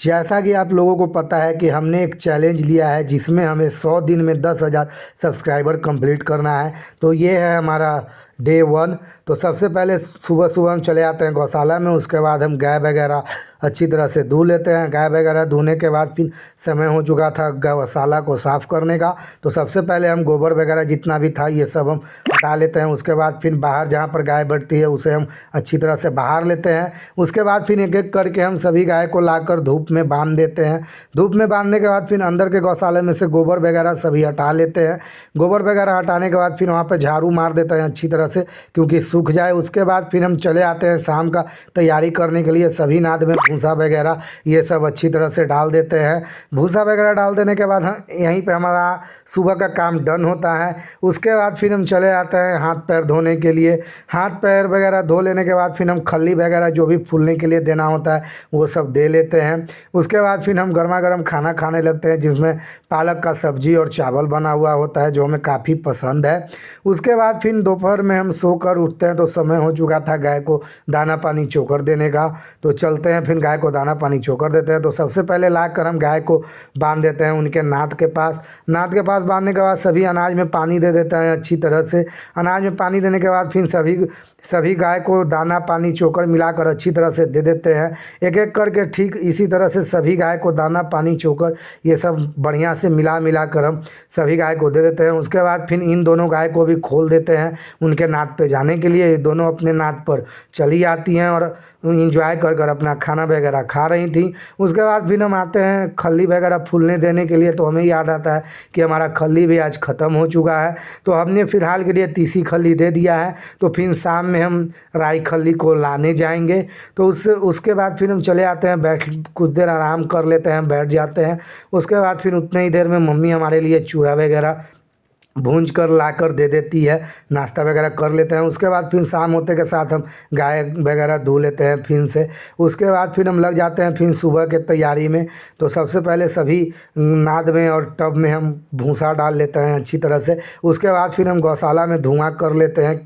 जैसा कि आप लोगों को पता है कि हमने एक चैलेंज लिया है जिसमें हमें 100 दिन में 10,000 सब्सक्राइबर कंप्लीट करना है। तो ये है हमारा डे 1। तो सबसे पहले सुबह सुबह हम चले आते हैं गौशाला में। उसके बाद हम गाय वगैरह अच्छी तरह से धो लेते हैं। गाय वगैरह धोने के बाद फिर समय हो चुका था गौशाला को साफ़ करने का। तो सबसे पहले हम गोबर वगैरह जितना भी था ये सब हम हटा लेते हैं। उसके बाद फिर बाहर जहाँ पर गाय बैठती है उसे हम अच्छी तरह से बाहर लेते हैं। उसके बाद फिर एक एक करके हम सभी गाय को लाकर धूप में बांध देते हैं। धूप में बांधने के बाद फिर अंदर के गौशाले में से गोबर वगैरह सभी हटा लेते हैं। गोबर वगैरह हटाने के बाद फिर वहाँ पर झाड़ू मार देते हैं अच्छी तरह से, क्योंकि सूख जाए। उसके बाद फिर हम चले आते हैं शाम का तैयारी करने के लिए। सभी नाद में भूसा वगैरह ये सब अच्छी तरह से डाल देते हैं। भूसा वगैरह डाल देने के बाद हम यहीं पे हमारा सुबह का काम डन होता है। उसके बाद फिर हम चले आते हैं हाथ पैर धोने के लिए। हाथ पैर वगैरह धो लेने के बाद फिर हम खल्ली वगैरह जो भी फूलने के लिए देना होता है वो सब दे लेते हैं। उसके बाद फिर हम गर्मा गर्म खाना खाने लगते हैं जिसमें पालक का सब्जी और चावल बना हुआ होता है जो हमें काफ़ी पसंद है। उसके बाद फिर दोपहर में हम सोकर उठते हैं तो समय हो चुका था गाय को दाना पानी चोकर देने का। तो चलते हैं फिर गाय को दाना पानी चोकर देते हैं। तो सबसे पहले लाकर हम गाय को बांध देते हैं उनके नाद के पास। नाद के पास बांधने के बाद सभी अनाज में पानी दे देते हैं अच्छी तरह से। अनाज में पानी देने के बाद फिर सभी गाय को दाना पानी चोकर मिलाकर अच्छी तरह से दे देते हैं। एक एक करके ठीक इसी तरह से सभी गाय को दाना पानी चोकर ये सब बढ़िया से मिला कर हम सभी गाय को दे देते हैं। उसके बाद फिर इन दोनों गाय को भी खोल देते हैं उनके नाद पे जाने के लिए। ये दोनों अपने नाद पर चली आती हैं और इंजॉय कर कर अपना खाना वगैरह खा रही थी। उसके बाद फिर हम आते हैं खल्ली वगैरह फूलने देने के लिए। तो हमें याद आता है कि हमारा खल्ली भी आज ख़त्म हो चुका है। तो हमने फ़िलहाल के लिए तीसी खल्ली दे दिया है। तो फिर शाम में हम राई खल्ली को लाने जाएंगे। तो उसके बाद फिर हम चले आते हैं, बैठ कुछ देर आराम कर लेते हैं, बैठ जाते हैं। उसके बाद फिर उतने ही देर में मम्मी हमारे लिए चूड़ा वगैरह भूंज कर ला कर दे देती है। नाश्ता वगैरह कर लेते हैं। उसके बाद फिर शाम होते के साथ हम गाय वगैरह धो लेते हैं फिर से। उसके बाद फिर हम लग जाते हैं फिर सुबह के तैयारी में। तो सबसे पहले सभी नाद में और टब में हम भूसा डाल लेते हैं अच्छी तरह से। उसके बाद फिर हम गौशाला में धुआं कर लेते हैं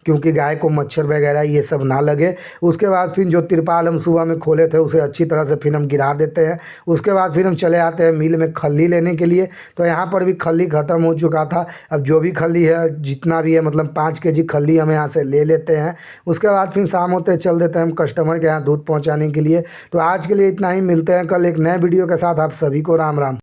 क्योंकि गाय को मच्छर वगैरह ये सब ना लगे। उसके बाद फिर जो तिरपाल हम सुबह में खोले थे उसे अच्छी तरह से फिर हम गिरा देते हैं। उसके बाद फिर हम चले आते हैं मिल में खल्ली लेने के लिए। तो यहाँ पर भी खल्ली ख़त्म हो चुका था। अब जो भी खल्ली है जितना भी है मतलब 5 केजी खल्ली हम यहाँ से ले लेते हैं। उसके बाद फिर शाम होते चल देते हैं हम कस्टमर के यहाँ दूध पहुँचाने के लिए। तो आज के लिए इतना ही, मिलते हैं कल एक नए वीडियो के साथ। आप सभी को राम राम।